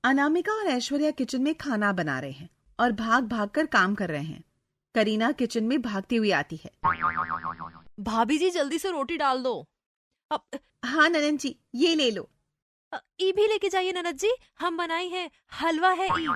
अनामिका और ऐश्वर्या किचन में खाना बना रहे हैं और भाग भाग कर काम कर रहे हैं। करीना किचन में भागती हुई आती है। भाभी जी जल्दी से रोटी डाल दो। अब हाँ ननद जी, ये ले लो। ई भी लेके जाइए ननद जी, हम बनाई है, हलवा है ई।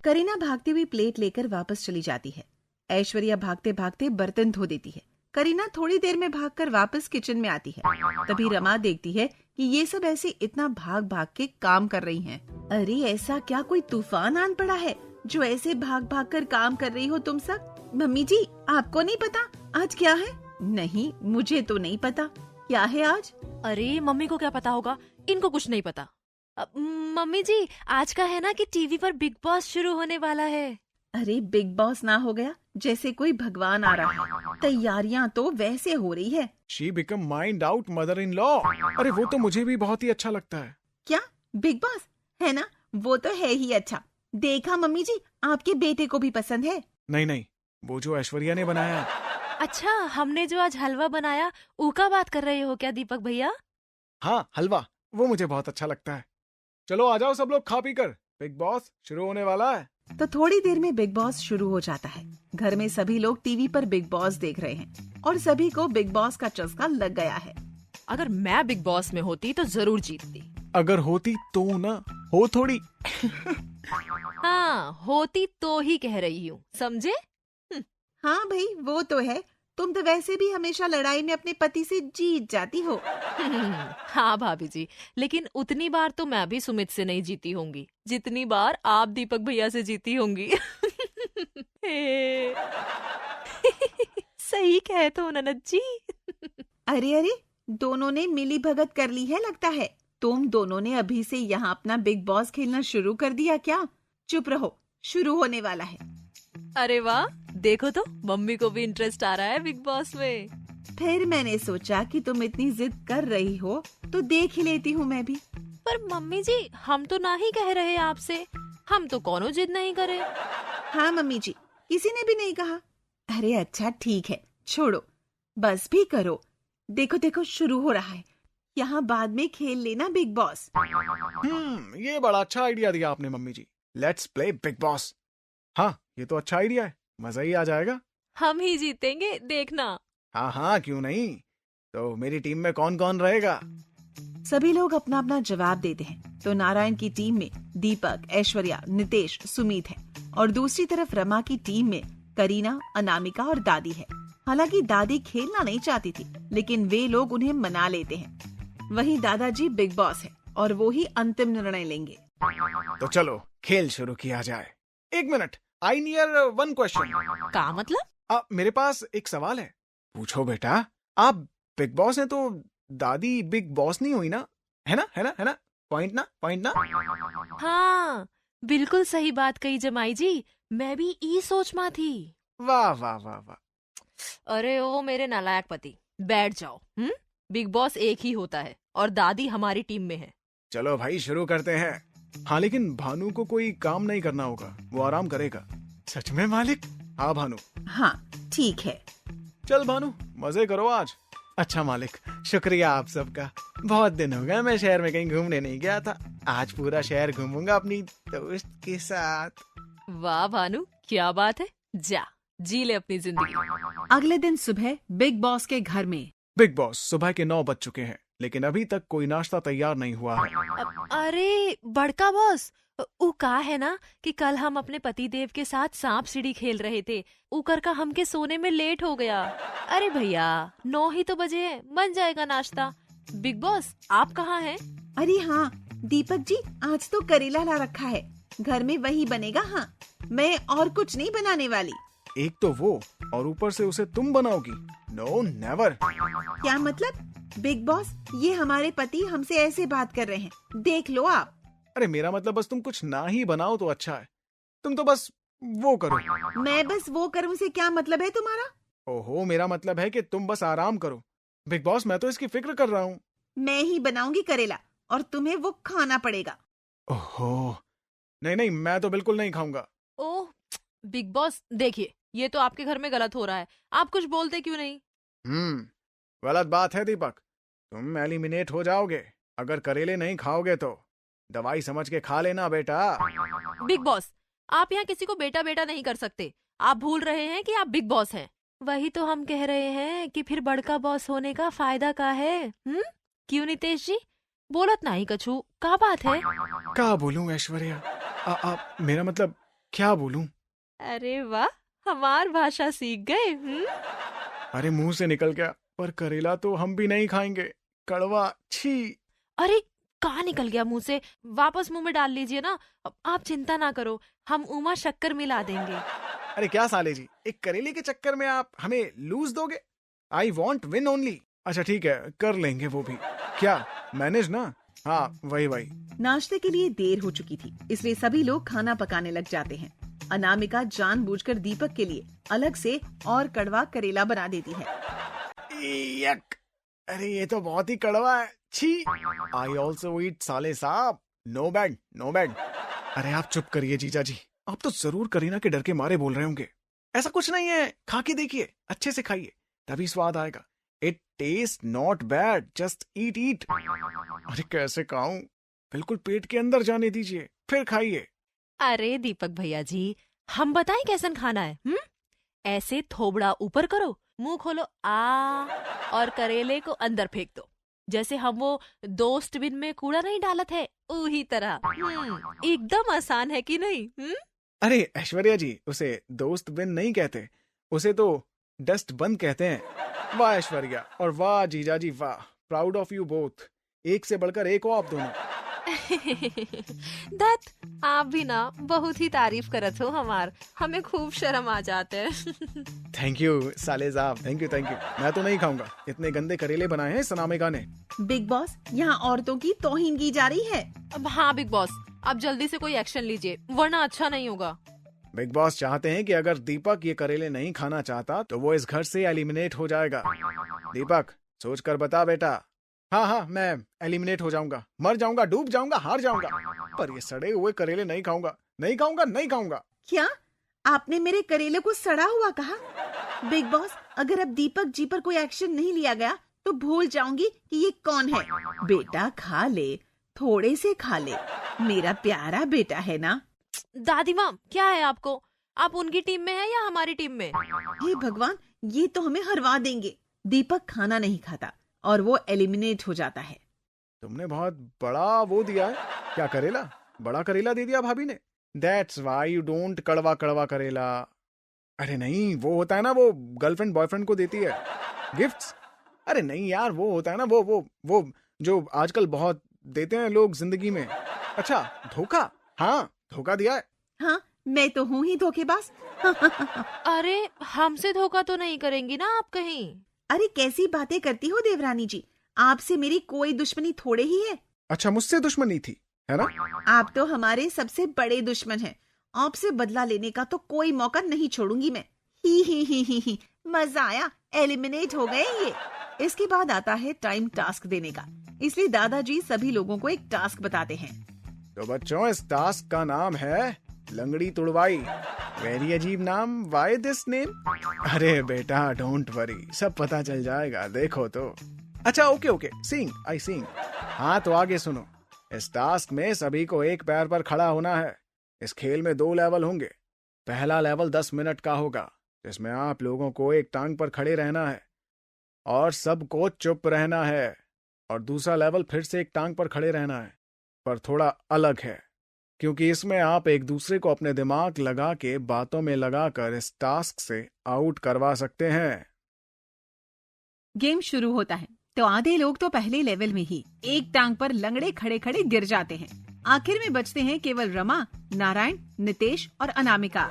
करीना भागती हुई प्लेट लेकर वापस चली जाती है। ऐश्वर्या भागते भागते बर्तन धो देती है। करीना थोड़ी देर में भागकर वापस किचन में आती है। तभी रमा देखती है कि ये सब ऐसे इतना भाग भाग के काम कर रही हैं। अरे ऐसा क्या कोई तूफान आन पड़ा है जो ऐसे भाग भाग कर काम कर रही हो तुम सब? मम्मी जी, आपको नहीं पता आज क्या है? नहीं, मुझे तो नहीं पता। क्या है आज? अरे मम्मी को क्या पता होगा, इनको कुछ नहीं पता। मम्मी जी, आज का है ना कि टीवी पर बिग बॉस शुरू होने वाला है। अरे बिग बॉस ना हो गया जैसे कोई भगवान आ रहा है। तैयारियां तो वैसे हो रही है। She become mind out mother in law. अरे वो तो मुझे भी बहुत ही अच्छा लगता है। क्या बिग बॉस है ना? वो तो है ही अच्छा। देखा मम्मी जी, आपके बेटे को भी पसंद है। नहीं नहीं, वो जो ऐश्वर्या ने बनाया। अच्छा, हमने जो आज हलवा बनाया ऊका बात कर रहे हो क्या दीपक भैया? हाँ हलवा, वो मुझे बहुत अच्छा लगता है। चलो आ जाओ सब लोग खा पी कर, बिग बॉस शुरू होने वाला है। तो थोड़ी देर में बिग बॉस शुरू हो जाता है। घर में सभी लोग टीवी पर बिग बॉस देख रहे हैं और सभी को बिग बॉस का चस्का लग गया है। अगर मैं बिग बॉस में होती तो जरूर जीतती। अगर होती तो ना, हो थोड़ी। हाँ, होती तो ही कह रही हूँ, समझे? हाँ भाई, वो तो है। तुम तो वैसे भी हमेशा लड़ाई में अपने पति से जीत जाती हो। हाँ भाभी जी, लेकिन उतनी बार तो मैं भी सुमित से नहीं जीती होंगी जितनी बार आप दीपक भैया से जीती होंगी। सही कहे तो ननद जी। अरे अरे, दोनों ने मिली भगत कर ली है लगता है। तुम दोनों ने अभी से यहाँ अपना बिग बॉस खेलना शुरू कर दिया क्या? चुप रहो, शुरू होने वाला है। अरे वाह, देखो तो मम्मी को भी इंटरेस्ट आ रहा है बिग बॉस में। फिर मैंने सोचा कि तुम इतनी जिद कर रही हो तो देख ही लेती हूँ मैं भी। पर मम्मी जी, हम तो ना ही कह रहे आपसे, हम तो कोनो जिद नहीं करे। हाँ मम्मी जी, किसी ने भी नहीं कहा। अरे अच्छा ठीक है, छोड़ो, बस भी करो। देखो देखो, शुरू हो रहा है। यहाँ बाद में खेल लेना बिग बॉस। ये बड़ा अच्छा आइडिया दिया आपने mummy ji. Let's play Bigg Boss. हाँ, ये तो अच्छा आइडिया है, मजा ही आ जाएगा। हम ही जीतेंगे, देखना। हाँ हाँ, क्यों नहीं। तो मेरी टीम में कौन कौन रहेगा? सभी लोग अपना अपना जवाब देते हैं। तो नारायण की टीम में दीपक, ऐश्वर्या, नितेश, सुमीत है और दूसरी तरफ रमा की टीम में करीना, अनामिका और दादी है। हालांकि दादी खेलना नहीं चाहती थी, लेकिन वे लोग उन्हें मना लेते हैं। वहीं दादाजी बिग बॉस है और वो ही अंतिम निर्णय लेंगे। तो चलो खेल शुरू किया जाए। 1 मिनट, आई नियर 1 क्वेश्चन। का मतलब? मेरे पास एक सवाल है। पूछो बेटा। आप बिग बॉस हैं तो दादी बिग बॉस नहीं हुई ना? है ना, है ना, है ना? पॉइंट ना, पॉइंट ना। हाँ, बिल्कुल सही बात कही जमाई जी, मैं भी ई सोच में थी। वाह वाह वाह वाह। अरे ओ मेरे नालायक पति, बैठ जाओ। बिग बॉस एक ही होता है और दादी हमारी टीम में है। चलो भाई शुरू करते हैं। हाँ लेकिन भानु को कोई काम नहीं करना होगा, वो आराम करेगा। सच में मालिक? हाँ भानु। हाँ ठीक है। चल भानु, मजे करो आज। अच्छा मालिक, शुक्रिया आप सबका। बहुत दिन हो गए मैं शहर में कहीं घूमने नहीं गया था। आज पूरा शहर घूमूंगा अपनी दोस्त के साथ। वाह भानु, क्या बात है, जा जी ले अपनी जिंदगी। अगले दिन सुबह बिग बॉस के घर में। बिग बॉस, सुबह के 9 बज चुके हैं लेकिन अभी तक कोई नाश्ता तैयार नहीं हुआ है। अरे बड़का बॉस, ऊ का है ना कि कल हम अपने पति देव के साथ सांप सीढ़ी खेल रहे थे, ऊकर का हमके सोने में लेट हो गया। अरे भैया 9 ही तो बजे है, बन जाएगा नाश्ता। बिग बॉस आप कहाँ हैं? अरे हाँ दीपक जी, आज तो करेला ला रखा है, घर में वही बनेगा। हाँ, मैं और कुछ नहीं बनाने वाली। एक तो वो और ऊपर से उसे तुम बनाओगी? No never. क्या मतलब? बिग बॉस, ये हमारे पति हमसे ऐसे बात कर रहे हैं, देख लो आप। अरे मेरा मतलब बस तुम कुछ ना ही बनाओ तो अच्छा है। तुम तो बस वो करो। मैं बस वो करूं से क्या मतलब है तुम्हारा? ओहो, मेरा मतलब है कि तुम बस आराम करो। बिग बॉस, मैं तो इसकी फिक्र कर रहा हूँ। मैं ही बनाऊंगी करेला और तुम्हें वो खाना पड़ेगा। ओहो, नहीं नहीं, मैं तो बिल्कुल नहीं खाऊंगा। ओह बिग बॉस, देखिए ये तो आपके घर में गलत हो रहा है, आप कुछ बोलते क्यों नहीं? गलत बात है दीपक। तुम एलिमिनेट हो जाओगे अगर करेले नहीं खाओगे तो। दवाई समझ के खा लेना बेटा। बिग बॉस, आप यहाँ किसी को बेटा बेटा नहीं कर सकते। आप भूल रहे हैं कि आप बिग बॉस हैं। वही तो हम कह रहे हैं कि फिर बड़का बॉस होने का फायदा का है। क्यों नितेश जी, बोलत नहीं कछु, का बात है? क्या बोलूं ऐश्वर्या? मेरा मतलब क्या बोलूं? अरे वाह, हमार भाषा सीख गए। अरे मुंह से निकल गया, पर करेला तो हम भी नहीं खाएंगे, कड़वा, छी। अरे कहाँ निकल गया मुंह से? वापस मुंह में डाल लीजिए ना। आप चिंता ना करो, हम उमा शक्कर मिला देंगे। अरे क्या साले जी, एक करेले के चक्कर में आप हमें लूज दोगे? I want win only. अच्छा ठीक है, कर लेंगे वो भी। क्या मैनेज ना? हाँ वही। नाश्ते के लिए देर हो चुकी थी, इसलिए सभी लोग खाना पकाने लग जाते हैं। अनामिका जानबूझकर दीपक के लिए अलग से और कड़वा करेला बना देती है। यक! अरे ये तो बहुत ही कड़वा है, छी। आई ऑल्सो ईट साले साहब। No bad, no bad. अरे आप चुप करिए जीजा जी, आप तो जरूर करीना के डर के मारे बोल रहे होंगे। ऐसा कुछ नहीं है, खा के देखिए, अच्छे से खाइए, तभी स्वाद आएगा। It taste not bad, just eat. अरे कैसे खाऊं? बिल्कुल पेट के अंदर जाने दीजिए, फिर खाइए। अरे दीपक भैया जी, हम बताएं कैसन खाना है? ऐसे थोबड़ा ऊपर करो, मुंह खोलो आ, और करेले को अंदर फेंक दो, जैसे हम वो दोस्त बिन में कूड़ा नहीं डालत है, उही तरह। एकदम आसान है कि नहीं? अरे ऐश्वर्या जी, उसे दोस्त बिन नहीं कहते, उसे तो डस्ट बन कहते हैं। वाह ऐश्वर्या और वाह जीजा जी, वाह, प्राउड ऑफ यू बोथ। एक से बढ़कर एक हो आप दोनों। दत्त, आप भी ना बहुत ही तारीफ करत हो हमार, हमें खूब शर्म आ जाते हैं। थैंक यू साले साहब, थैंक यू। मैं तो नहीं खाऊंगा, इतने गंदे करेले बनाए हैं सनामिका ने। बिग बॉस, यहाँ औरतों की तौहीन की जा रही है। अब हाँ बिग बॉस, आप जल्दी से कोई एक्शन लीजिए, वरना अच्छा नहीं होगा। बिग बॉस चाहते हैं कि अगर दीपक ये करेले नहीं खाना चाहता तो वो इस घर से एलिमिनेट हो जाएगा। दीपक सोच कर बता बेटा। हाँ, मैं एलिमिनेट हो जाऊंगा, मर जाऊंगा, डूब जाऊंगा, हार जाऊंगा, पर ये सड़े हुए करेले नहीं खाऊंगा। क्या आपने मेरे करेले को सड़ा हुआ कहा? बिग बॉस, अगर अब दीपक जी पर कोई एक्शन नहीं लिया गया तो भूल जाऊंगी कि ये कौन है। बेटा खा ले, थोड़े से खा ले, मेरा प्यारा बेटा है ना। दादी माँ, क्या है आपको? आप उनकी टीम में हैं या हमारी टीम में? हे भगवान, ये तो हमें हरवा देंगे। दीपक खाना नहीं खाता और वो एलिमिनेट हो जाता है। तुमने बहुत बड़ा वो दिया है। क्या करेला? बड़ा करेला दे दिया भाभी ने। That's why you don't कड़वा करेला। अरे नहीं, वो होता है ना, वो गर्लफ्रेंड बॉयफ्रेंड को देती है गिफ्ट्स। अरे नहीं यार, वो होता है ना, वो जो आजकल बहुत देते हैं लोग जिंदगी में। अच्छा, धोखा? हाँ, धोखा दिया है। हाँ, मैं तो हूँ ही धोखेबाज। अरे हमसे धोखा तो नहीं करेंगी ना आप कहीं? अरे कैसी बातें करती हो देवरानी जी, आपसे मेरी कोई दुश्मनी थोड़े ही है। अच्छा, मुझसे दुश्मनी थी, है ना? आप तो हमारे सबसे बड़े दुश्मन हैं। आपसे बदला लेने का तो कोई मौका नहीं छोड़ूंगी मैं। ही। मजा आया, एलिमिनेट हो गए ये। इसके बाद आता है टाइम टास्क देने का, इसलिए दादाजी सभी लोगों को एक टास्क बताते हैं। तो बच्चों, इस टास्क का नाम है लंगड़ी तुड़वाई। वेरी अजीब नाम, व्हाई दिस नेम? अरे बेटा डोंट वरी, सब पता चल जाएगा, देखो तो। अच्छा ओके, सिंग, आई सिंग। हाँ तो आगे सुनो। इस टास्क में सभी को एक पैर पर खड़ा होना है। इस खेल में 2 लेवल होंगे। पहला लेवल 10 मिनट का होगा, जिसमें आप लोगों को एक टांग पर खड़े रहना है और सबको चुप रहना है। और दूसरा लेवल फिर से एक टांग पर खड़े रहना है, पर थोड़ा अलग है, क्योंकि इसमें आप एक दूसरे को अपने दिमाग लगा के बातों में लगाकर इस टास्क से आउट करवा सकते हैं। गेम शुरू होता है तो आधे लोग तो पहले लेवल में ही एक टांग पर लंगड़े खड़े खड़े गिर जाते हैं। आखिर में बचते हैं केवल रमा, नारायण, नितेश और अनामिका।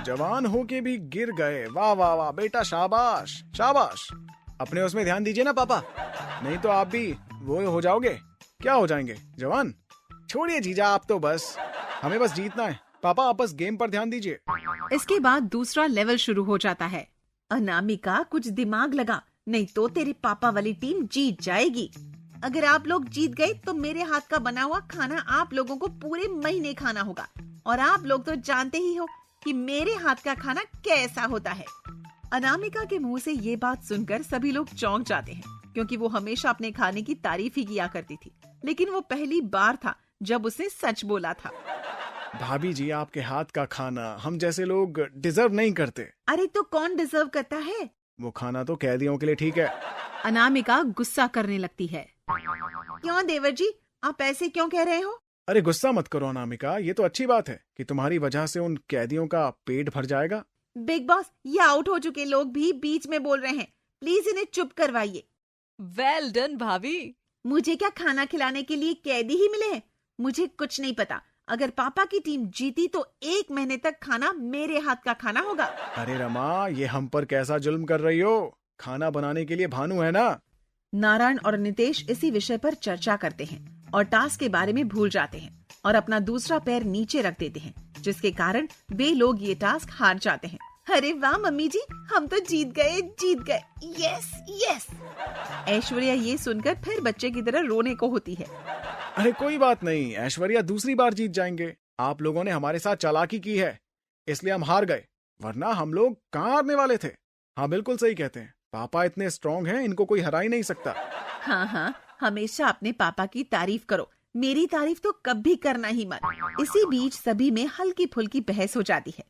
जवान होके भी गिर गए, वाह वाह वाह बेटा, शाबाश शाबाश। अपने उसमें ध्यान दीजिए ना पापा, नहीं तो आप भी वो हो जाओगे। क्या हो जाएंगे? जवान? छोड़िए जीजा, आप तो बस, हमें बस जीतना है। पापा आप बस गेम पर ध्यान दीजिए। इसके बाद दूसरा लेवल शुरू हो जाता है। अनामिका कुछ दिमाग लगा, नहीं तो तेरे पापा वाली टीम जीत जाएगी। अगर आप लोग जीत गए तो मेरे हाथ का बना हुआ खाना आप लोगों को पूरे महीने खाना होगा, और आप लोग तो जानते ही हो कि मेरे हाथ का खाना कैसा होता है। अनामिका के मुंह से ये बात सुनकर सभी लोग चौंक जाते हैं, क्योंकि वो हमेशा अपने खाने की तारीफ ही किया करती थी, लेकिन वो पहली बार था जब उसने सच बोला था। भाभी जी, आपके हाथ का खाना हम जैसे लोग डिजर्व नहीं करते। अरे तो कौन डिजर्व करता है? वो खाना तो कैदियों के लिए ठीक है। अनामिका गुस्सा करने लगती है। क्यों देवर जी, आप ऐसे क्यों कह रहे हो? अरे गुस्सा मत करो अनामिका, ये तो अच्छी बात है कि तुम्हारी वजह से उन कैदियों का पेट भर जाएगा। बिग बॉस, ये आउट हो चुके लोग भी बीच में बोल रहे हैं, प्लीज इन्हें चुप करवाइए। वेल डन भाभी। मुझे क्या खाना खिलाने के लिए कैदी ही मिले हैं? मुझे कुछ नहीं पता। अगर पापा की टीम जीती तो 1 महीने तक खाना मेरे हाथ का खाना होगा। अरे रमा, ये हम पर कैसा जुल्म कर रही हो? खाना बनाने के लिए भानु है ना। नारायण और नितेश इसी विषय पर चर्चा करते हैं और टास्क के बारे में भूल जाते हैं और अपना दूसरा पैर नीचे रख देते हैं, जिसके कारण वे लोग ये टास्क हार जाते हैं। अरे वाह मम्मी जी, हम तो जीत गए। Yes yes. ऐश्वर्या ये सुनकर फिर बच्चे की तरह रोने को होती है। अरे कोई बात नहीं, ऐश्वर्या दूसरी बार जीत जाएंगे। आप लोगों ने हमारे साथ चालाकी की है, इसलिए हम हार गए, वरना हम लोग कहाँ हारने वाले थे। हाँ बिल्कुल सही कहते हैं, पापा इतने स्ट्रॉन्ग हैं, इनको कोई हरा ही नहीं सकता। हाँ, हमेशा अपने पापा की तारीफ करो, मेरी तारीफ तो कभी करना ही मत। इसी बीच सभी में हल्की फुल्की बहस हो जाती है।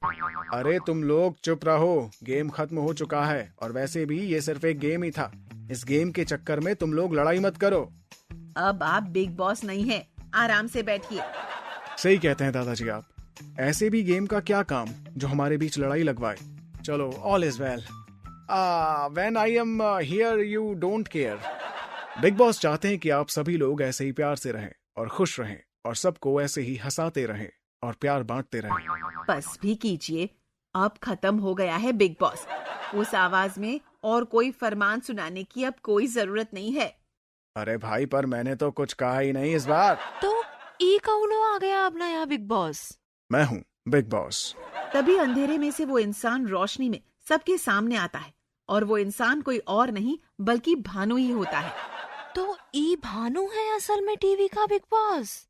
अरे तुम लोग चुप रहो, गेम खत्म हो चुका है और वैसे भी ये सिर्फ एक गेम ही था। इस गेम के चक्कर में तुम लोग लड़ाई मत करो। अब आप बिग बॉस नहीं हैं, आराम से बैठिए। सही कहते हैं दादाजी आप, ऐसे भी गेम का क्या काम जो हमारे बीच लड़ाई लगवाए। चलो, all is well. When I am here you don't care. Big boss चाहते हैं कि आप सभी लोग ऐसे ही प्यार से रहें और खुश रहें और सबको ऐसे ही हंसाते रहें और प्यार बांटते रहें। बस भी कीजिए, अब खत्म हो गया है बिग बॉस। उस आवाज में और कोई फरमान सुनाने की अब कोई जरूरत नहीं है। अरे भाई, पर मैंने तो कुछ कहा ही नहीं इस बार। तो ई कौनो आ गया अब नया बिग बॉस? मैं हूँ बिग बॉस। तभी अंधेरे में से वो इंसान रोशनी में सबके सामने आता है और वो इंसान कोई और नहीं बल्कि भानु ही होता है। तो ई भानु है असल में टीवी का बिग बॉस?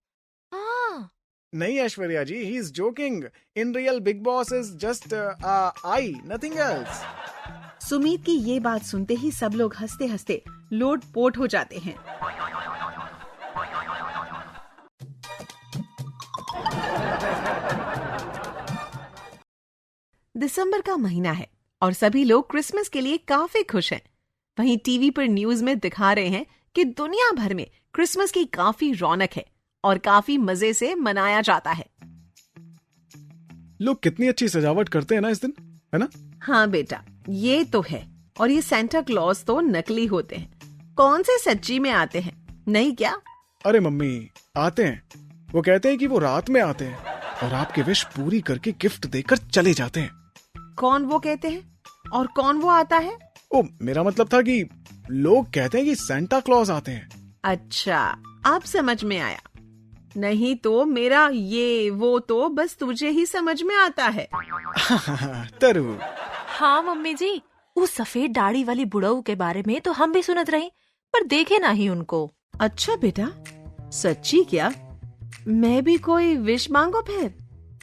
हाँ। नहीं Aishwarya ji, he is joking. In real Bigg Boss is just I, nothing else. Sumit की ये बात सुनते ही सब लोग हंसते हंसते लोटपोट हो जाते हैं। दिसंबर का महीना है और सभी लोग क्रिसमस के लिए काफी खुश हैं। वहीं टीवी पर न्यूज में दिखा रहे हैं कि दुनिया भर में क्रिसमस की काफी रौनक है और काफी मजे से मनाया जाता है। लोग कितनी अच्छी सजावट करते हैं ना इस दिन, है ना? हाँ बेटा, ये तो है। और ये सेंटा क्लॉज तो नकली होते हैं, कौन से सच्ची में आते हैं, नहीं क्या? अरे मम्मी, आते हैं। वो कहते हैं कि वो रात में आते हैं और आपकी विश पूरी करके गिफ्ट देकर चले जाते हैं। कौन वो कहते हैं और कौन वो आता है? ओ, मेरा मतलब था कि लोग कहते हैं कि सेंटा क्लॉज आते हैं। अच्छा, अब समझ में आया। नहीं तो मेरा ये वो तो बस तुझे ही समझ में आता है। तरु। हाँ मम्मी जी, उस सफेद दाढ़ी वाली बुढ़ऊ के बारे में तो हम भी सुनत रही, पर देखे ना ही उनको। अच्छा बेटा, सच्ची क्या? मैं भी कोई विश मांगो फिर?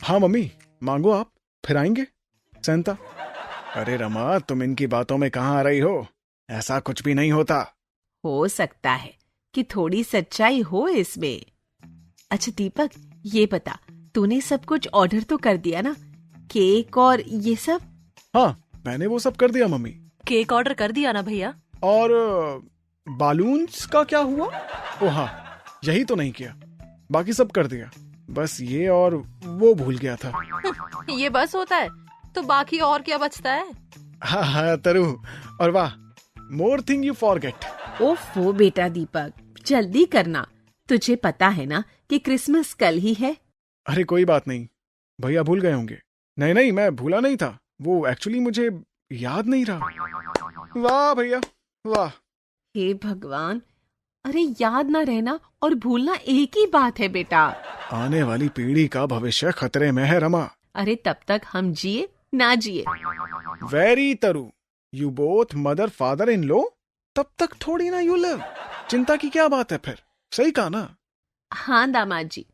हाँ मम्मी, मांगो आप, फिर आएंगे सेंटा। अरे रमा, तुम इनकी बातों में कहाँ आ रही हो? ऐसा कुछ भी नहीं होता। हो सकता है कि थोड़ी सच्चाई हो इसमें। अच्छा दीपक, ये बता, तूने सब कुछ ऑर्डर तो कर दिया ना, केक और ये सब? हाँ, मैंने वो सब कर दिया मम्मी। केक ऑर्डर कर दिया ना भैया? और बालून्स का क्या हुआ? ओ हाँ, यही तो नहीं किया, बाकी सब कर दिया। बस ये और वो भूल गया था। ये बस होता है तो बाकी और क्या बचता है? हाँ तरु, और वाह, मोर थिंग यू फॉरगेट। ओफो बेटा दीपक, जल्दी करना, तुझे पता है ना कि क्रिसमस कल ही है। अरे कोई बात नहीं, भैया भूल गए होंगे। नहीं, मैं भूला नहीं था, वो एक्चुअली मुझे याद नहीं रहा। वाह भैया वाह। हे भगवान, अरे याद ना रहना और भूलना एक ही बात है बेटा। आने वाली पीढ़ी का भविष्य खतरे में है रमा। अरे तब तक हम जिए ना जिए। Very Taru, you both mother father in law, तब तक थोड़ी ना यू लिव। चिंता की क्या बात है फिर, सही कहा ना? हाँ दामाद जी।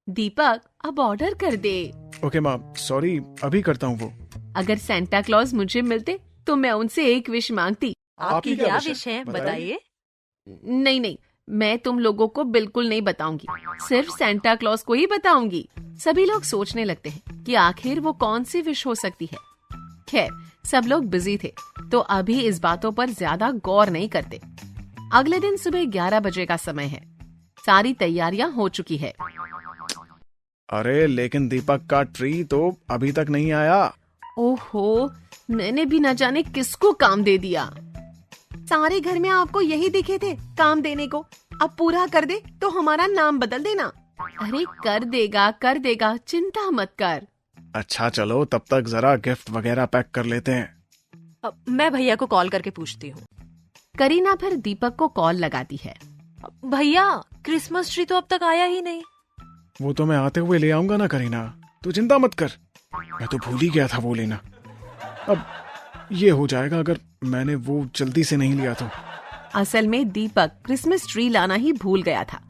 दीपक, अब ऑर्डर कर दे। ओके माँ, सॉरी, अभी करता हूँ वो। अगर सेंटा क्लॉज मुझे मिलते तो मैं उनसे एक विश मांगती। आपकी क्या विश है, बताइए। नहीं नहीं, मैं तुम लोगों को बिल्कुल नहीं बताऊंगी, सिर्फ सेंटा क्लॉज को ही बताऊंगी। सभी लोग सोचने लगते हैं कि आखिर वो कौन सी विश हो सकती है। खैर, सब लोग बिजी थे तो अभी इस बातों पर ज्यादा गौर नहीं करते। अगले दिन सुबह 11 बजे का समय है। सारी तैयारियां हो चुकी है। अरे लेकिन दीपक का ट्री तो अभी तक नहीं आया। ओहो, मैंने भी न जाने किसको काम दे दिया। सारे घर में आपको यही दिखे थे काम देने को। अब पूरा कर दे तो हमारा नाम बदल देना। अरे कर देगा, चिंता मत कर। अच्छा चलो, तब तक जरा गिफ्ट वगैरह पैक कर लेते हैं। मैं भैया को कॉल करके पूछती हूँ। करीना फिर दीपक को कॉल लगाती है। भैया, क्रिसमस ट्री तो अब तक आया ही नहीं। वो तो मैं आते हुए ले आऊंगा ना करीना, तू चिंता मत कर। मैं तो भूल ही गया था वो लेना। अब ये हो जाएगा अगर मैंने वो जल्दी से नहीं लिया तो। असल में दीपक क्रिसमस ट्री लाना ही भूल गया था।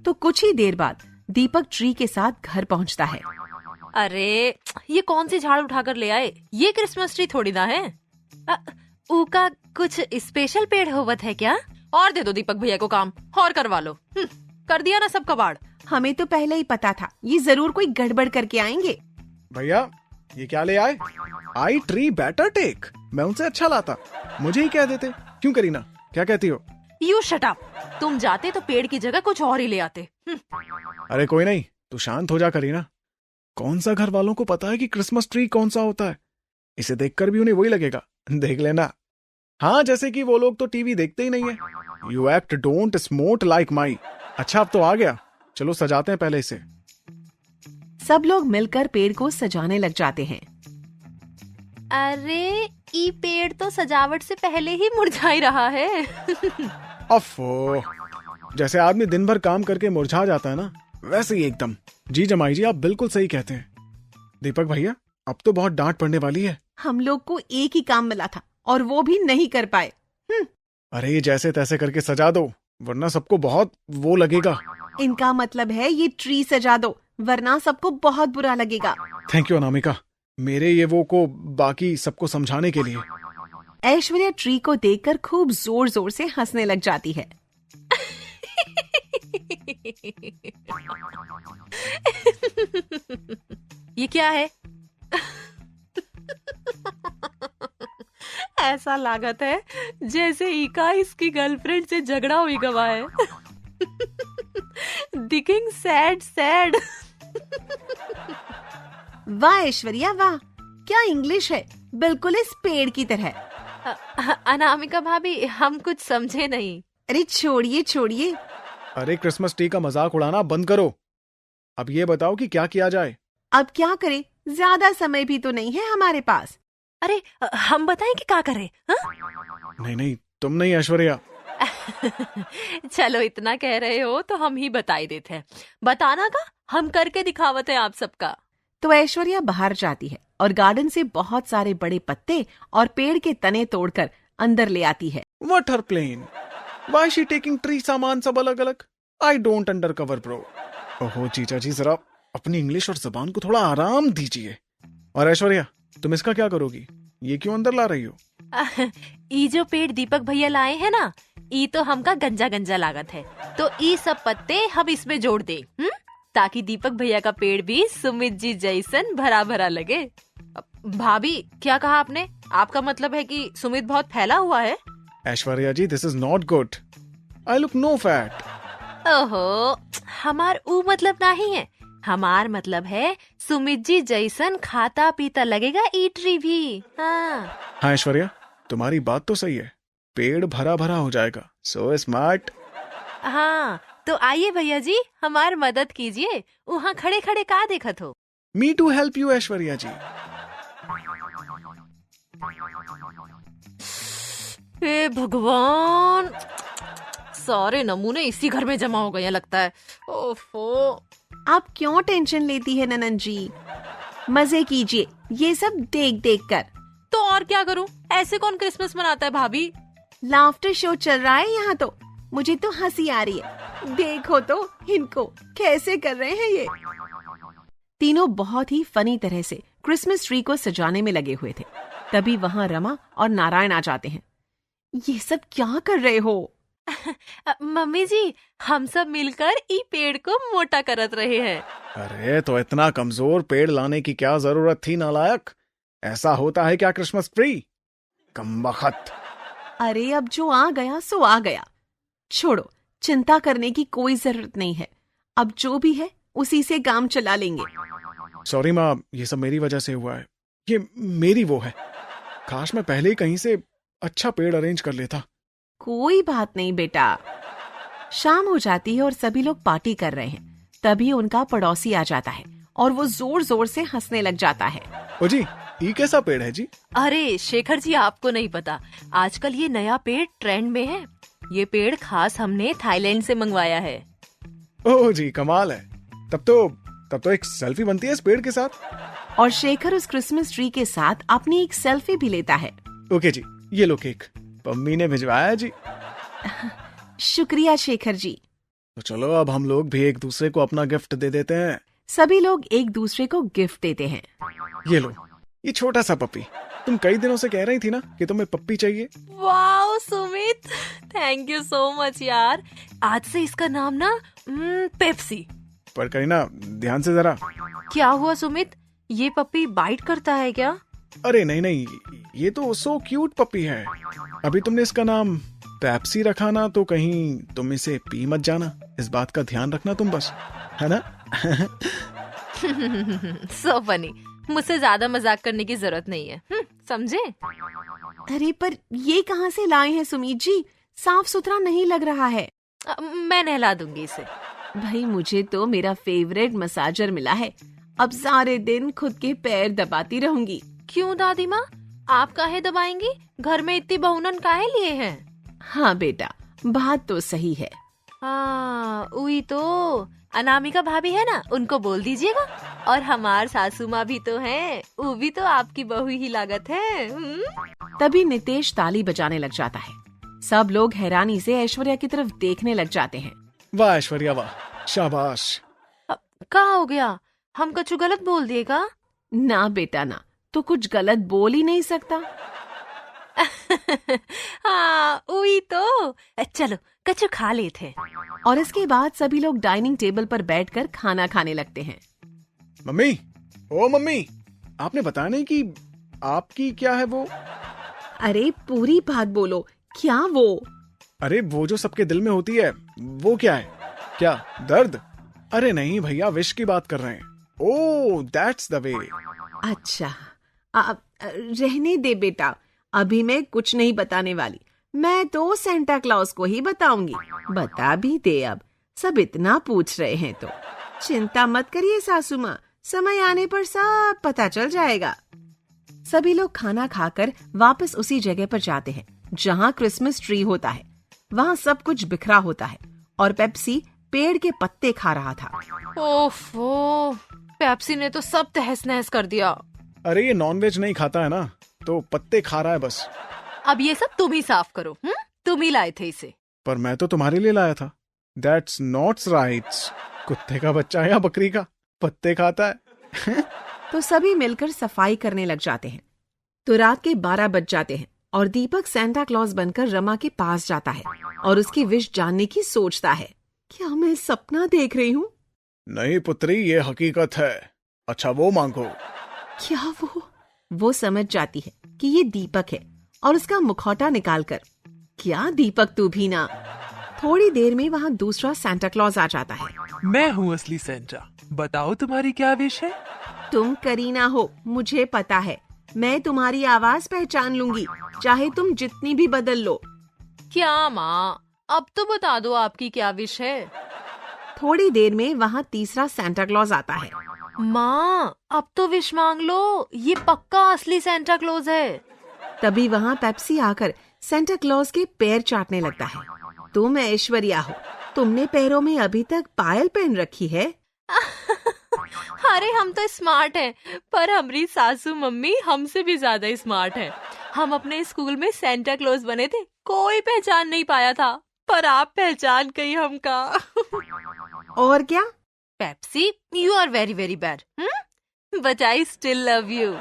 तो कुछ ही देर बाद दीपक ट्री के साथ घर पहुंचता है। अरे ये कौन सी झाड़ उठाकर ले आए? ये क्रिसमस ट्री थोड़ी ना है। ऊका कुछ स्पेशल पेड़ होवत है क्या? और दे दो दीपक भैया को काम और करवा लो। कर दिया ना सब कबाड़। हमें तो पहले ही पता था ये जरूर कोई गड़बड़ करके आएंगे। भैया ये क्या ले आए? आई ट्री बेटर टेक। मैं उनसे अच्छा लाता, मुझे ही कह देते। क्यों करीना, क्या कहती हो? You shut up. तुम जाते तो पेड़ की जगह कुछ और ही ले आते। अरे कोई नहीं, तू शांत हो जा करीना। कौन सा घर वालों को पता है कि क्रिसमस ट्री कौन सा होता है? इसे देखकर भी उन्हें वही लगेगा, देख लेना। हाँ, जैसे कि वो लोग तो टीवी देखते ही नहीं है। You act don't smote like my. अच्छा अब तो आ गया, चलो सजाते हैं पहले इसे। सब लोग मिलकर पेड़ को सजाने लग जाते हैं। अरे ये पेड़ तो सजावट से पहले ही मुरझा ही रहा है। अफो, जैसे आदमी दिन भर काम करके मुरझा जाता है ना, वैसे ही एकदम। जी जमाई जी, आप बिल्कुल सही कहते हैं। दीपक भैया, अब तो बहुत डांट पड़ने वाली है। हम लोग को एक ही काम मिला था और वो भी नहीं कर पाए। अरे जैसे तैसे करके सजा दो, वरना सबको बहुत वो लगेगा। इनका मतलब है ये ट्री सजा दो, वरना सबको बहुत बुरा लगेगा। थैंक यू अनामिका, मेरे ये वो को बाकी सबको समझाने के लिए। ऐश्वर्या ट्री को देखकर खूब जोर जोर से हंसने लग जाती है। ये क्या है? ऐसा लागत है जैसे ईका इसकी गर्लफ्रेंड से झगड़ा हुई गवा है। दिखिंग सैड सैड। वाह ऐश्वर्या वाह, क्या इंग्लिश है, बिल्कुल इस पेड़ की तरह। अनामिका भाभी, हम कुछ समझे नहीं। अरे छोड़िए छोड़िए। अरे क्रिसमस ट्री का मजाक उड़ाना बंद करो। अब ये बताओ कि क्या किया जाए? अब क्या करें, ज्यादा समय भी तो नहीं है हमारे पास। अरे हम बताएं कि क्या करें? हा? नहीं नहीं, तुम नहीं ऐश्वर्या। चलो इतना कह रहे हो तो हम ही बताई देते हैं। बताना का, हम करके दिखावत है आप सबका। तो ऐश्वर्या बाहर जाती है और गार्डन से बहुत सारे बड़े पत्ते और पेड़ के तने तोड़कर अंदर ले आती है। What her plane? Why she taking tree सामान सब अलग अलग? I don't undercover bro. ओहो जीजा जी, जरा अपनी इंग्लिश और जबान को थोड़ा आराम दीजिए। और ऐश्वर्या, तुम इसका क्या करोगी? ये क्यों अंदर ला रही हो? ई जो पेड़ दीपक भैया लाए हैं ना, ई तो हमका गंजा गंजा लागत है, तो ई सब पत्ते हम इसमें जोड़ दे, ताकि दीपक भैया का पेड़ भी सुमित जी जैसन भरा भरा लगे। भाभी, क्या कहा आपने? आपका मतलब है कि सुमित बहुत फैला हुआ है? Aishwarya ji, this is not good. I look no fat. ओहो, हमार ऊ मतलब नहीं है। हमार मतलब है सुमित जी जैसन खाता पीता लगेगा ई ट्री भी। हाँ ऐश्वर्या, तुम्हारी बात तो सही है, पेड़ भरा भरा हो जाएगा। So smart. हाँ, तो आइए भैया जी, हमार मदद कीजिए। वहाँ खड़े खड़े का देखत हो? Me to help you Aishwarya ji. हे भगवान, सारे नमूने इसी घर में जमा हो गए लगता है। ओफो। आप क्यों टेंशन लेती है ननन जी, मजे कीजिए ये सब देख देख कर। तो और क्या करूं, ऐसे कौन क्रिसमस मनाता है भाभी? लाफ्टर शो चल रहा है यहाँ तो। मुझे तो हंसी आ रही है, देखो तो इनको कैसे कर रहे हैं ये। तीनों बहुत ही फनी तरह से क्रिसमस ट्री को सजाने में लगे हुए थे। तभी वहाँ रमा और नारायण आ जाते हैं। ये सब क्या कर रहे हो? मम्मी जी, हम सब मिलकर ई पेड़ को मोटा करत रहे हैं। अरे तो इतना कमजोर पेड़ लाने की क्या जरूरत थी नालायक? ऐसा होता है क्या क्रिसमस ट्री? कमबख्त। अरे अब जो आ गया सो आ गया, छोड़ो, चिंता करने की कोई जरूरत नहीं है। अब जो भी है उसी से काम चला लेंगे। सॉरी माँ, ये सब मेरी वजह से हुआ है। ये मेरी वो है। काश मैं पहले ही कहीं से अच्छा पेड़ अरेंज कर लेता। कोई बात नहीं बेटा। शाम हो जाती है और सभी लोग पार्टी कर रहे हैं। तभी उनका पड़ोसी आ जाता है और वो जोर जोर से हंसने लग जाता है। ओ जी, ये कैसा पेड़ है जी? अरे शेखर जी, आपको नहीं पता, आजकल ये नया पेड़ ट्रेंड में है। ये पेड़ खास हमने थाईलैंड से मंगवाया है। ओह जी, कमाल है। तब तो एक सेल्फी बनती है इस पेड़ के साथ। और शेखर उस क्रिसमस ट्री के साथ अपनी एक सेल्फी भी लेता है। ओके जी, ये लो केक, मम्मी ने भिजवाया जी। शुक्रिया शेखर जी। तो चलो अब हम लोग भी एक दूसरे को अपना गिफ्ट दे देते हैं। सभी लोग एक दूसरे को गिफ्ट देते हैं। ये लो, ये छोटा सा पपी। तुम कई दिनों से कह रही थी ना कि तुम्हें पप्पी चाहिए। Wow Sumit, thank you so much यार। आज से इसका नाम ना पेप्सी। पर करीना, ध्यान से जरा। क्या हुआ सुमित, ये पप्पी बाइट करता है क्या? अरे नहीं, ये तो सो क्यूट पपी है। अभी तुमने इसका नाम पेप्सी रखा ना, तो कहीं तुम इसे पी मत जाना। इस बात का ध्यान रखना तुम बस, है ना? So funny. मुझसे ज्यादा मजाक करने की जरूरत नहीं है, समझे? अरे पर ये कहाँ से लाए हैं सुमीत जी? साफ सुथरा नहीं लग रहा है। मैं नहला दूंगी इसे। भाई मुझे तो मेरा फेवरेट मसाजर मिला है। अब सारे दिन खुद के पैर दबाती रहूंगी। क्यों दादी माँ, आप काहे दबाएंगी? घर में इतनी बहुनन काहे लिए हैं? हाँ बेटा, बात तो सही है। हाँ, वही तो। अनामिका भाभी है ना, उनको बोल दीजिएगा। और हमार सासू माँ भी तो हैं, वो भी तो आपकी बहू ही लागत है। तभी नितेश ताली बजाने लग जाता है। सब लोग हैरानी से ऐश्वर्या की तरफ देखने लग जाते हैं। वाह ऐश्वर्या वाह, शाबाश। क्या हो गया? हम कछु गलत बोल दिएगा? ना बेटा ना, तो कुछ गलत बोल ही नहीं सकता। हाँ वही तो। चलो कछु खा लेते। और इसके बाद सभी लोग डाइनिंग टेबल पर बैठकर खाना खाने लगते हैं। मम्मी, ओ मम्मी, आपने बताया नहीं कि आपकी क्या है वो? अरे पूरी बात बोलो, क्या वो? अरे वो जो सबके दिल में होती है, वो क्या है? क्या दर्द? अरे नहीं भैया, विश की बात कर रहे हैं। Oh that's the way. अच्छा, रहने दे बेटा, अभी मैं कुछ नहीं बताने वाली। मैं तो सेंटा क्लॉज को ही बताऊंगी। बता भी दे, अब सब इतना पूछ रहे हैं तो। चिंता मत करिए सासू माँ, समय आने पर सब पता चल जाएगा। सभी लोग खाना खाकर वापस उसी जगह पर जाते हैं जहाँ क्रिसमस ट्री होता है। वहाँ सब कुछ बिखरा होता है और पेप्सी पेड़ के पत्ते खा रहा था। ओफो, पेप्सी ने तो सब तहस नहस कर दिया। अरे ये नॉनवेज नहीं खाता है ना, तो पत्ते खा रहा है बस। अब ये सब तुम ही साफ करो। तुम ही लाए थे इसे। पर मैं तो तुम्हारे लिए लाया था। That's not right. कुत्ते का बच्चा या बकरी का पत्ते खाता है। तो सभी मिलकर सफाई करने लग जाते हैं। तो रात के 12 बज जाते हैं और दीपक सेंटा क्लॉज बनकर रमा के पास जाता है और उसकी विश जानने की सोचता है। क्या मैं सपना देख रही हूँ? नहीं पुत्री, ये हकीकत है। अच्छा वो मांगो। क्या वो समझ जाती है कि ये दीपक है और उसका मुखौटा निकालकर, क्या दीपक तू भी ना। थोड़ी देर में वहाँ दूसरा सेंटा क्लॉज आ जाता है। मैं हूँ असली सेंटा, बताओ तुम्हारी क्या विश है? तुम करीना हो, मुझे पता है। मैं तुम्हारी आवाज पहचान लूंगी, चाहे तुम जितनी भी बदल लो। क्या माँ, अब तो बता दो आपकी क्या विश है। थोड़ी देर में वहाँ तीसरा सेंटा क्लॉज आता है। माँ अब तो विश मांग लो, ये पक्का असली सेंटा क्लॉज है। तभी वहाँ पेप्सी आकर सेंटा क्लॉज के पैर चाटने लगता है। तुम ऐश्वर्या हो, तुमने पैरों में अभी तक पायल पहन रखी है। अरे हम तो स्मार्ट हैं, पर हमारी सासू मम्मी हमसे भी ज्यादा स्मार्ट है। हम अपने स्कूल में सेंटा क्लॉज बने थे, कोई पहचान नहीं पाया था, पर आप पहचान गई हमका। और क्या? Pepsi, you are very very bad, but I still love you.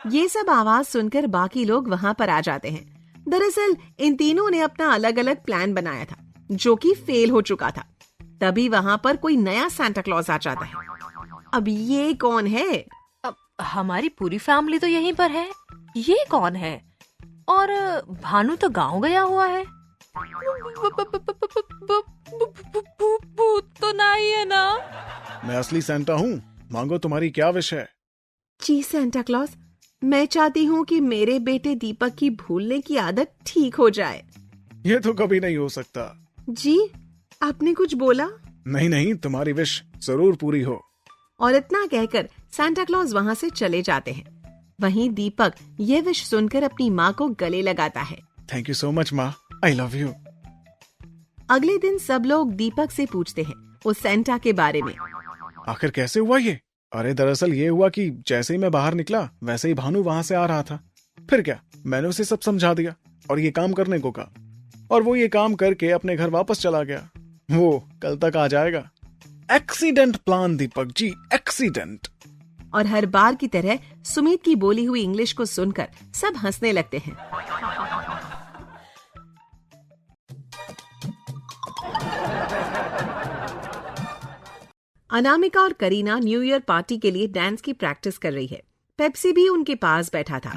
ये सब आवाज सुनकर बाकी लोग वहाँ पर आ जाते हैं। दरअसल इन तीनों ने अपना अलग अलग प्लान बनाया था जो कि फेल हो चुका था। तभी वहाँ पर कोई नया सांता क्लॉज आ जाता है। अब ये कौन है? अब हमारी पूरी फैमिली तो यहीं पर है, ये कौन है? और भानु तो गांव गया हुआ है। भूत तो नहीं है ना? मैं असली सेंटा हूँ, मांगो तुम्हारी क्या विश है? जी सांता क्लॉज, मैं चाहती हूँ कि मेरे बेटे दीपक की भूलने की आदत ठीक हो जाए। ये तो कभी नहीं हो सकता। जी, आपने कुछ बोला? नहीं नहीं, तुम्हारी विश जरूर पूरी हो। और इतना कहकर सांता क्लॉज वहाँ से चले जाते हैं। वहीं दीपक ये विश सुनकर अपनी माँ को गले लगाता है। थैंक यू सो मच माँ, आई लव यू। अगले दिन सब लोग दीपक से पूछते हैं उस सेंटा के बारे में। आखिर कैसे हुआ ये? अरे दरअसल ये हुआ कि जैसे ही मैं बाहर निकला वैसे ही भानु वहां से आ रहा था। फिर क्या, मैंने उसे सब समझा दिया और ये काम करने को कहा, और वो ये काम करके अपने घर वापस चला गया। वो कल तक आ जाएगा। Accident plan Deepak ji, accident. और हर बार की तरह सुमित की बोली हुई इंग्लिश को सुनकर सब हंसने लगते हैं। अनामिका और करीना न्यू ईयर पार्टी के लिए डांस की प्रैक्टिस कर रही है। पेप्सी भी उनके पास बैठा था।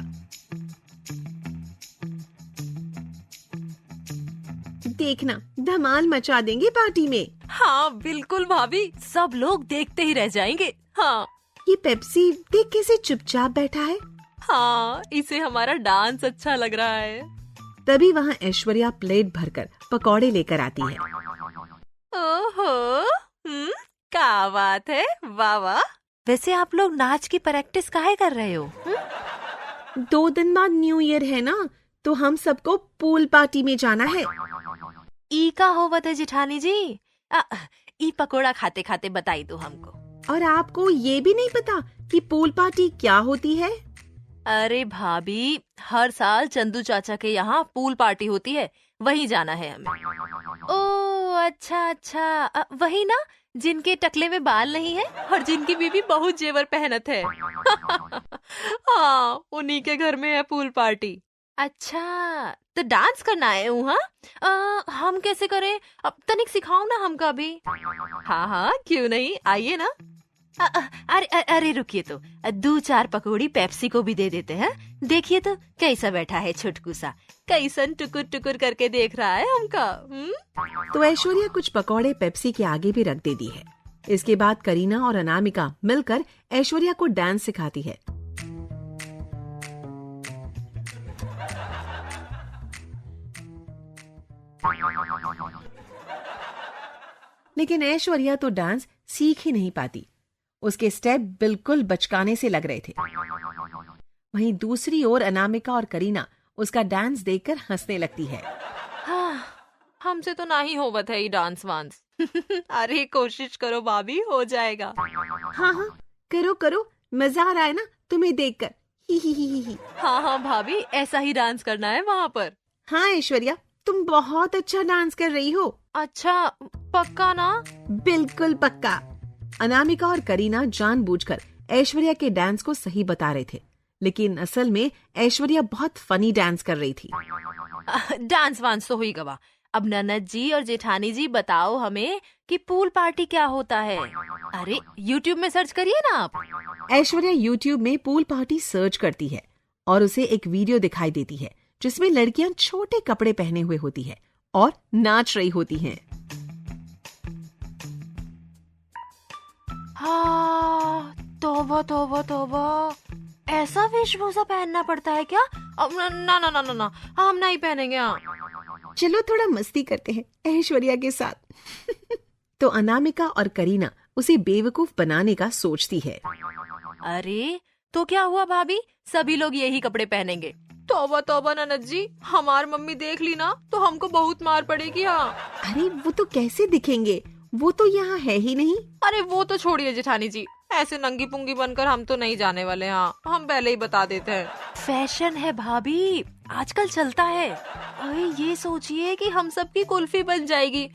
देखना, धमाल मचा देंगे पार्टी में। हाँ बिल्कुल भाभी, सब लोग देखते ही रह जाएंगे। हाँ ये पेप्सी देख कैसे चुपचाप बैठा है। हाँ, इसे हमारा डांस अच्छा लग रहा है। तभी वहाँ ऐश्वर्या प्लेट भरकर पकौड़े लेकर आती है। ओहो, क्या बात है, वाह वाह। वैसे आप लोग नाच की प्रैक्टिस काहे कर रहे हो? 2 दिन बाद न्यू ईयर है ना, तो हम सबको पूल पार्टी में जाना है। ई का होवत है जिठानी जी? ई पकोड़ा खाते खाते बताई दो हमको। और आपको ये भी नहीं पता कि पूल पार्टी क्या होती है? अरे भाभी, हर साल चंदू चाचा के यहाँ पूल पार्टी होती है, वहीं जाना है हमें। ओह अच्छा अच्छा, वही ना जिनके टकले में बाल नहीं है और जिनकी बीवी बहुत जेवर पहनत है। हाँ, उन्हीं के घर में है पूल पार्टी। अच्छा, तो डांस करना है वहाँ? हम कैसे करें? अब तनिक सिखाओ ना हमका भी। हाँ हाँ, क्यों नहीं, आइए ना। अरे अरे रुकिए, तो 2-4 पकौड़ी पेप्सी को भी दे देते हैं। देखिए तो कैसा बैठा है छुटकू सा, कैसन टुकुर टुकुर करके देख रहा है हमका। तो ऐश्वर्या कुछ पकौड़े पेप्सी के आगे भी रख देती है। इसके बाद करीना और अनामिका मिलकर ऐश्वर्या को डांस सिखाती है। लेकिन ऐश्वर्या तो डांस सीख ही नहीं पाती। उसके स्टेप बिल्कुल बचकाने से लग रहे थे। वहीं दूसरी ओर अनामिका और करीना उसका डांस देखकर हंसने लगती है। हाँ, हमसे तो नहीं होवत है ये डांस वांस। अरे कोशिश करो भाभी, हो जाएगा। हाँ हाँ, करो करो, मजा आ रहा है ना तुम्हें देखकर। ही ही ही ही। हाँ हाँ भाभी, ऐसा ही डांस करना है वहाँ पर। हाँ ऐश्वर्या, तुम बहुत अच्छा डांस कर रही हो। अच्छा, पक्का ना? बिल्कुल पक्का। अनामिका और करीना जानबूझकर ऐश्वर्या के डांस को सही बता रहे थे, लेकिन असल में ऐश्वर्या बहुत फनी डांस कर रही थी। डांस वांस तो हुई गवा। अब ननद जी और जेठानी जी बताओ हमें कि पूल पार्टी क्या होता है। अरे YouTube में सर्च करिए ना आप। ऐश्वर्या YouTube में पूल पार्टी सर्च करती है और उसे एक वीडियो दिखाई देती है जिसमें लड़कियां छोटे कपड़े पहने हुए होती है और नाच रही होती हैं। हाँ, तौबा तौबा तौबा, ऐसा वेशभूषा पहनना पड़ता है क्या? अब ना ना ना ना ना, हम नहीं पहनेंगे। हाँ, चलो थोड़ा मस्ती करते हैं ऐश्वर्या के साथ। तो अनामिका और करीना उसे बेवकूफ बनाने का सोचती है। अरे तो क्या हुआ भाभी, सभी लोग यही कपड़े पहनेंगे। तौबा तौबा ननद जी, हमार मम्मी देख ली ना तो हमको बहुत मार पड़ेगी। हाँ, अरे वो तो कैसे दिखेंगे, वो तो यहाँ है ही नहीं। अरे वो तो छोड़िए जेठानी जी, ऐसे नंगी पुंगी बनकर हम तो नहीं जाने वाले। हाँ, हम पहले ही बता देते हैं। फैशन है भाभी, आजकल चलता है। अरे ये सोचिए कि हम सबकी कुल्फी बन जाएगी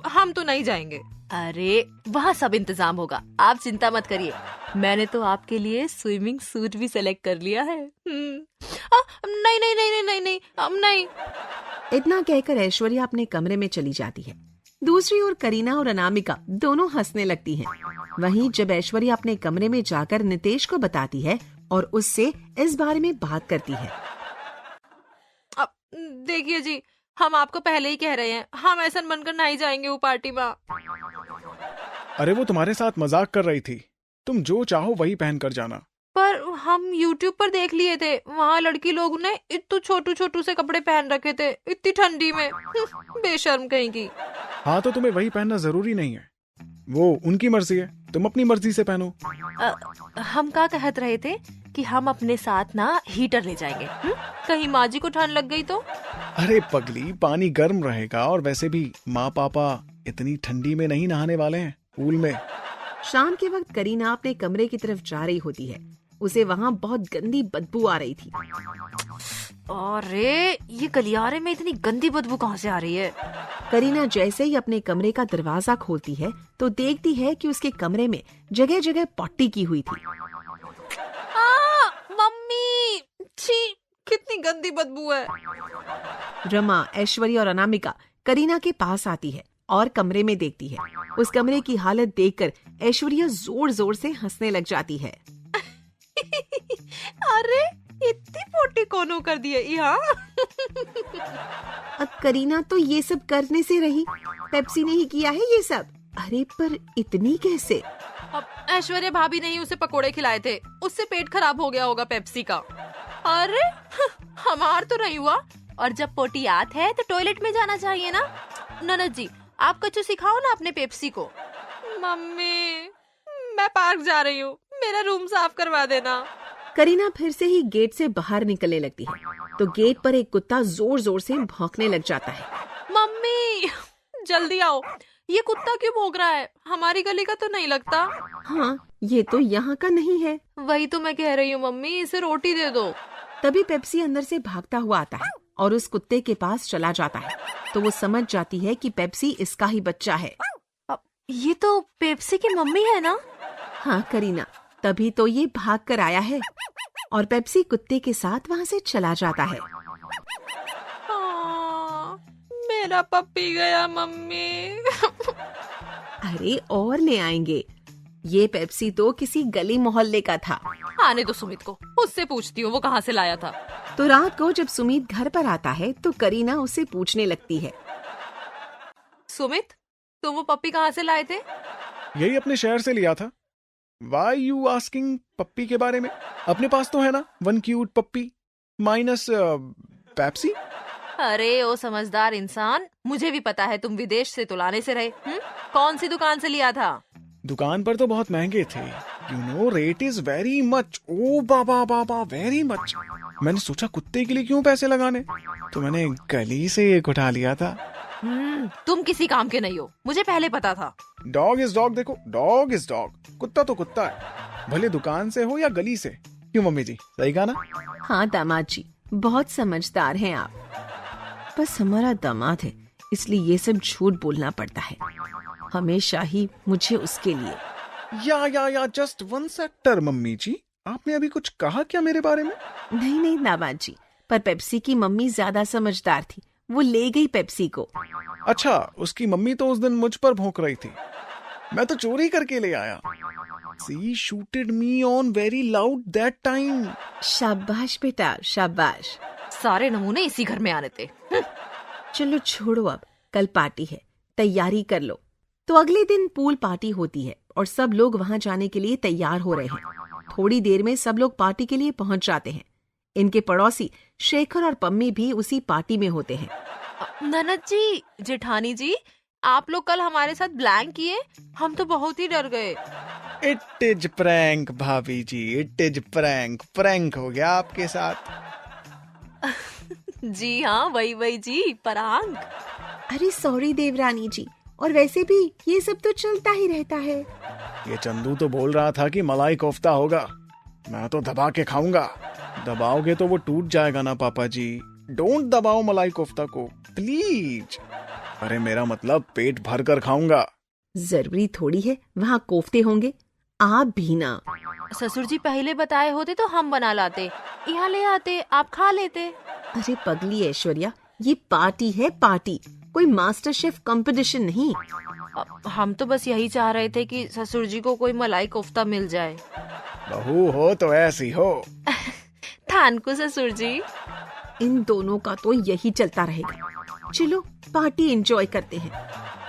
हम तो नहीं जाएंगे। अरे वहाँ सब इंतजाम होगा, आप चिंता मत करिए। मैंने तो आपके लिए स्विमिंग सूट भी सेलेक्ट कर लिया है। नहीं नहीं नहीं नहीं नहीं नहीं, हम नहीं। इतना कहकर ऐश्वर्या अपने कमरे में चली जाती है। दूसरी ओर करीना और अनामिका दोनों हंसने लगती हैं। वहीं जब ऐश्वर्या अपने कमरे में जाकर नितेश को बताती है और उससे इस बारे में बात करती है। अब देखिए जी, हम आपको पहले ही कह रहे हैं, हम ऐसा बनकर नहीं जाएंगे वो पार्टी में। अरे वो तुम्हारे साथ मजाक कर रही थी, तुम जो चाहो वही पहन कर जाना। पर हम YouTube पर देख लिए थे, वहाँ लड़की लोग ने इतने छोटू छोटू से कपड़े पहन रखे थे इतनी ठंडी में। बेशर्म कहीं की। हाँ तो तुम्हें वही पहनना जरूरी नहीं है, वो उनकी मर्जी है, तुम अपनी मर्जी से पहनो। हम क्या कहत रहे थे कि हम अपने साथ ना हीटर ले जाएंगे। कहीं माँ जी को ठंड लग गई तो? अरे पगली, पानी गर्म रहेगा और वैसे भी माँ पापा इतनी ठंडी में नहीं नहाने वाले हैं पूल में। शाम के वक्त करीना अपने कमरे की तरफ जा रही होती है। उसे वहाँ बहुत गंदी बदबू आ रही थी। अरे ये गलियारे में इतनी गंदी बदबू कहाँ से आ रही है? करीना जैसे ही अपने कमरे का दरवाजा खोलती है तो देखती है कि उसके कमरे में जगह जगह पट्टी की हुई थी। मम्मी, छी, कितनी गंदी बदबू है। रमा, ऐश्वर्या और अनामिका करीना के पास आती है और कमरे में देखती है। उस कमरे की हालत देखकर ऐश्वर्या जोर जोर से हंसने लग जाती है। अरे इतनी पोटी कौन कर दी है यहाँ? अब करीना तो ये सब करने से रही, पेप्सी ने ही किया है ये सब। अरे पर इतनी कैसे? अब ऐश्वर्या भाभी ने ही उसे पकोड़े खिलाए थे, उससे पेट खराब हो गया होगा पेप्सी का। अरे हमार तो नहीं हुआ। और जब पोटी आत है तो टॉयलेट में जाना चाहिए ना। ननद जी, आप कुछ सिखाओ ना अपने पेप्सी को। मम्मी, मैं पार्क जा रही हूँ, मेरा रूम साफ करवा देना। करीना फिर से ही गेट से बाहर निकलने लगती है तो गेट पर एक कुत्ता जोर जोर से भौंकने लग जाता है। मम्मी जल्दी आओ, ये कुत्ता क्यों भौंक रहा है? हमारी गली का तो नहीं लगता। हाँ, ये तो यहाँ का नहीं है। वही तो मैं कह रही हूँ मम्मी, इसे रोटी दे दो। तभी पेप्सी अंदर से भागता हुआ आता है और उस कुत्ते के पास चला जाता है तो वो समझ जाती है कि पेप्सी इसका ही बच्चा है। ये तो पेप्सी की मम्मी है ना? हाँ करीना, तभी तो ये भाग कर आया है और पेप्सी कुत्ते के साथ वहाँ से चला जाता है। मेरा पप्पी गया मम्मी। अरे और ले आएंगे, ये पेप्सी तो किसी गली मोहल्ले का था। आने दो सुमित को, उससे पूछती हूँ वो कहाँ से लाया था। तो रात को जब सुमित घर पर आता है तो करीना उसे पूछने लगती है। सुमित, तुम वो पप्पी कहाँ से लाए थे? यही अपने शहर से लिया था। Why you asking पप्पी के बारे में? अपने पास तो है ना वन क्यूट पप्पी माइनस पेप्सी। अरे ओ समझदार इंसान, मुझे भी पता है तुम विदेश से तो लाने से रहे। कौन सी दुकान से लिया था? दुकान पर तो बहुत महंगे थे। You know, rate is very much. O Baba Baba, very much. मैंने सोचा कुत्ते के लिए क्यों पैसे लगाने, तो मैंने गली से एक उठा लिया था। तुम किसी काम के नहीं हो, मुझे पहले पता था। डॉग इज डॉग, देखो डॉग इज डॉग, कुत्ता तो कुत्ता है, भले दुकान से हो या गली से। क्यों मम्मी जी, सही कहा ना? हाँ दामाद जी, बहुत समझदार हैं आप। बस हमारा दामाद है इसलिए ये सब झूठ बोलना पड़ता है, हमेशा ही मुझे उसके लिए। या जस्ट वन सेक्टर। मम्मी जी, आपने अभी कुछ कहा क्या मेरे बारे में? नहीं दामाद जी, पर पेप्सी की मम्मी ज्यादा समझदार थी, वो ले गई पेप्सी को। अच्छा, उसकी मम्मी तो उस दिन मुझ पर भौंक रही थी, मैं तो चोरी करके ले आया। She shooted me on very loud that time. शाबाश बेटा, शाबाश। सारे नमूने इसी घर में आने थे। चलो छोड़ो, अब कल पार्टी है, तैयारी कर लो। तो अगले दिन पूल पार्टी होती है और सब लोग वहाँ जाने के लिए तैयार हो रहे हैं। थोड़ी देर में सब लोग पार्टी के लिए पहुँच जाते हैं। इनके पड़ोसी शेखर और पम्मी भी उसी पार्टी में होते हैं। ननद जी, जेठानी जी, आप लोग कल हमारे साथ ब्लैंक किए, हम तो बहुत ही डर गए। इट इज प्रैंक भाभी जी, इट इज प्रैंक। प्रैंक हो गया आपके साथ। जी हाँ, वही जी, परांक। अरे सॉरी देवरानी जी, और वैसे भी ये सब तो चलता ही रहता है। ये चंदू तो बोल रहा था कि मलाई कोफ्ता होगा, मैं तो दबा के खाऊंगा। दबाओगे तो वो टूट जाएगा ना पापा जी, डोंट दबाओ मलाई कोफ्ता को प्लीज। अरे मेरा मतलब पेट भर कर खाऊंगा। जरूरी थोड़ी है वहाँ कोफ्ते होंगे, आप भी ना। ससुर जी पहले बताए होते तो हम बना लाते, यहाँ ले आते, आप खा लेते। अरे पगली ऐश्वर्या, ये पार्टी है पार्टी, कोई मास्टर शेफ कंपटीशन नहीं। हम तो बस यही चाह रहे थे कि ससुर जी को कोई मलाई कोफ्ता मिल जाए। बहू हो तो ऐसी हो। थैंक ससुर जी। इन दोनों का तो यही चलता रहेगा। चलो पार्टी एंजॉय करते हैं।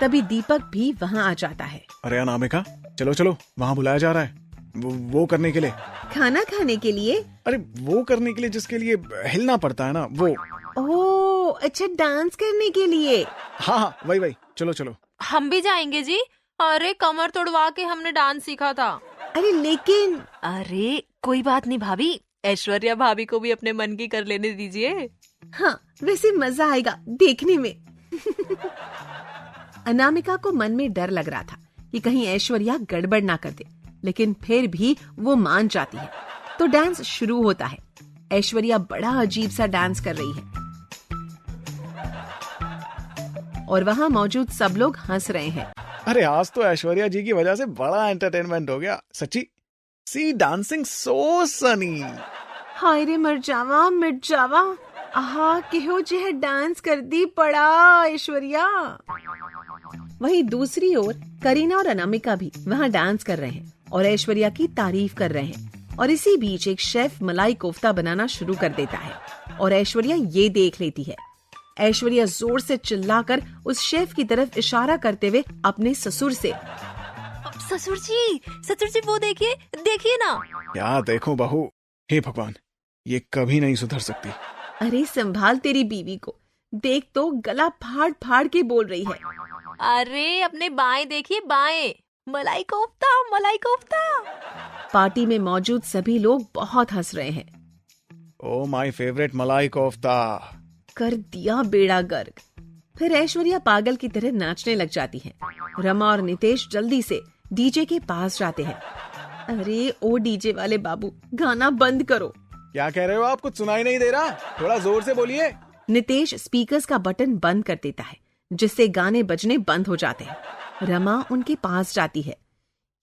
तभी दीपक भी वहाँ आ जाता है। अरे अनामिका, चलो चलो, वहाँ बुलाया जा रहा है। वो करने के लिए। खाना खाने के लिए? अरे वो करने के लिए जिसके लिए हिलना पड़ता है ना, वो। ओह अच्छा, डांस करने के लिए। हाँ हाँ, वही, चलो चलो। हम भी जाएंगे जी। अरे कमर तोड़वा के हमने डांस सीखा था। अरे लेकिन। अरे कोई बात नहीं भाभी, ऐश्वर्या भाभी को भी अपने मन की कर लेने दीजिए। हाँ वैसे मजा आएगा देखने में। अनामिका को मन में डर लग रहा था कि कहीं ऐश्वर्या गड़बड़ ना कर दे, लेकिन फिर भी वो मान जाती है। तो डांस शुरू होता है। ऐश्वर्या बड़ा अजीब सा डांस कर रही है और वहाँ मौजूद सब लोग हंस रहे हैं। अरे आज तो ऐश्वर्या जी की वजह से बड़ा एंटरटेनमेंट हो गया सच्ची। सी डांसिंग सो सनी। हाय रे मर जावा मिट जावा, आहा केहो जे डांस कर दी पड़ा ऐश्वर्या। वहीं दूसरी ओर करीना और अनामिका भी वहाँ डांस कर रहे हैं और ऐश्वर्या की तारीफ कर रहे हैं। और इसी बीच एक शेफ मलाई कोफ्ता बनाना शुरू कर देता है और ऐश्वर्या ये देख लेती है। ऐश्वर्या जोर से चिल्लाकर उस शेफ की तरफ इशारा करते हुए अपने ससुर से, ससुर जी वो देखिए, देखिए ना। क्या देखो बहू, हे भगवान, ये कभी नहीं सुधर सकती। अरे संभाल तेरी बीवी को, देख तो गला फाड़ फाड़ के बोल रही है। अरे अपने बाएं देखिए, बाएं। मलाई कोफ्ता, मलाई कोफ्ता। पार्टी में मौजूद सभी लोग बहुत हंस रहे हैं। ओ माय फेवरेट मलाई कोफ्ता। कर दिया बेड़ा गर्क। फिर ऐश्वर्या पागल की तरह नाचने लग जाती है। रमा और नितेश जल्दी से डीजे के पास जाते हैं। अरे ओ डीजे वाले बाबू, गाना बंद करो। क्या कह रहे हो आप? कुछ सुनाई नहीं दे रहा, थोड़ा जोर से बोलिए। नितेश स्पीकर्स का बटन बंद कर देता है, जिससे गाने बजने बंद हो जाते हैं। रमा उनके पास जाती है।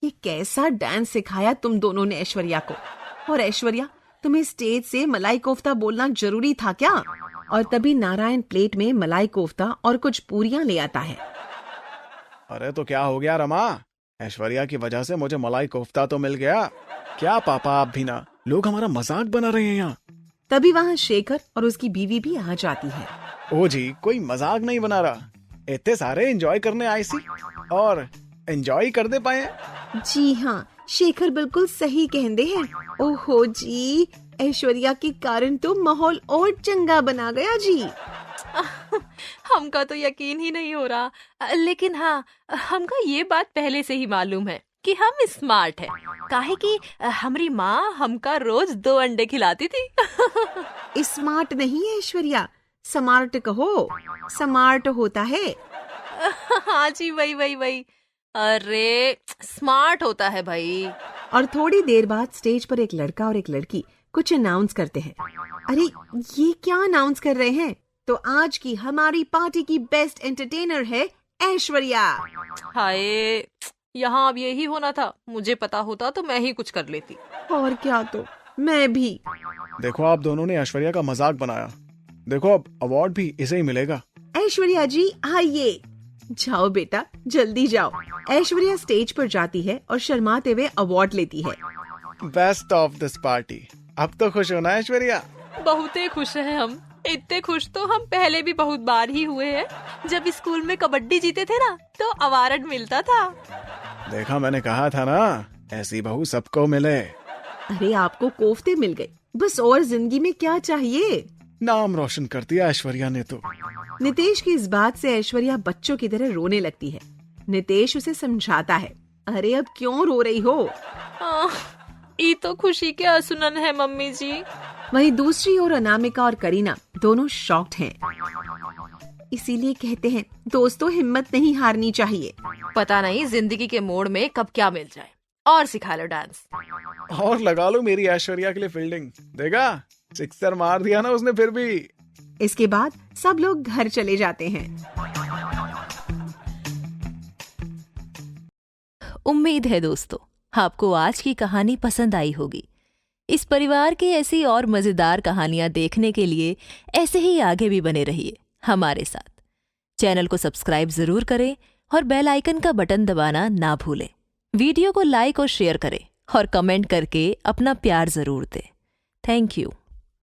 ये कैसा डांस सिखाया तुम दोनों ने ऐश्वर्या को? और ऐश्वर्या, तुम्हें स्टेज से मलाई कोफ्ता बोलना जरूरी था क्या? और तभी नारायण प्लेट में मलाई कोफ्ता और कुछ पूरियां ले आता है। अरे तो क्या हो गया रमा? ऐश्वर्या की वजह से मुझे मलाई कोफ्ता तो मिल गया। क्या पापा आप भी ना, लोग हमारा मजाक बना रहे हैं यहाँ। तभी वहाँ शेखर और उसकी बीवी भी आ जाती है। ओ जी, कोई मजाक नहीं बना रहा, इतने सारे एंजॉय करने आए सी और एंजॉय कर दे पाए। जी हाँ, शेखर बिल्कुल सही कहते हैं। ओहो जी, ऐश्वर्या के कारण तो माहौल और चंगा बना गया जी। हमका तो यकीन ही नहीं हो रहा, लेकिन हाँ, हमका ये बात पहले से ही मालूम है कि हम स्मार्ट हैं। काहे कि हमारी माँ हमका रोज 2 अंडे खिलाती थी। स्मार्ट नहीं है ऐश्वर्या, स्मार्ट कहो, स्मार्ट होता है। हाँ जी, वही। अरे स्मार्ट होता है भाई। और थोड़ी देर बाद स्टेज पर एक लड़का और एक लड़की कुछ अनाउंस करते हैं। अरे ये क्या अनाउंस कर रहे हैं? तो आज की हमारी पार्टी की बेस्ट एंटरटेनर है ऐश्वर्या। हाय, यहाँ अब यही होना था। मुझे पता होता तो मैं ही कुछ कर लेती। और क्या, तो मैं भी। देखो आप दोनों ने ऐश्वर्या का मजाक बनाया, देखो अब अवार्ड भी इसे ही मिलेगा। ऐश्वर्या जी आइए। जाओ बेटा, जल्दी जाओ। ऐश्वर्या स्टेज पर जाती है और शर्माते हुए अवार्ड लेती है। Best of this party. अब तो खुश होना ऐश्वर्या। बहुत ही खुश हैं हम। इतने खुश तो हम पहले भी बहुत बार ही हुए हैं। जब स्कूल में कबड्डी जीते थे ना, तो अवार्ड मिलता था। देखा, मैंने कहा था ना, ऐसी बहू सबको मिले। अरे आपको कोफ्ते मिल गए, बस और जिंदगी में क्या चाहिए? नाम रोशन कर दिया ऐश्वर्या ने तो। नितेश की इस बात से ऐश्वर्या बच्चों की तरह रोने लगती है। नितेश उसे समझाता है, अरे अब क्यों रो रही हो? ये तो खुशी के आंसुनन है मम्मी जी। वहीं दूसरी ओर अनामिका और करीना दोनों शॉक्ड हैं। इसीलिए कहते हैं दोस्तों, हिम्मत नहीं हारनी चाहिए। पता नहीं जिंदगी के मोड़ में कब क्या मिल जाए। और सिखा लो डांस। और लगा लो मेरी ऐश्वर्या के लिए फील्डिंग। देखा, सिक्सर मार दिया ना उसने फिर भी। इसके बाद सब लोग घर चले जाते हैं। उम्मीद है दोस्तों आपको आज की कहानी पसंद आई होगी। इस परिवार की ऐसी और मजेदार कहानियां देखने के लिए ऐसे ही आगे भी बने रहिए हमारे साथ। चैनल को सब्सक्राइब जरूर करें और बेल आइकन का बटन दबाना ना भूलें। वीडियो को लाइक और शेयर करें और कमेंट करके अपना प्यार जरूर दें। Thank you.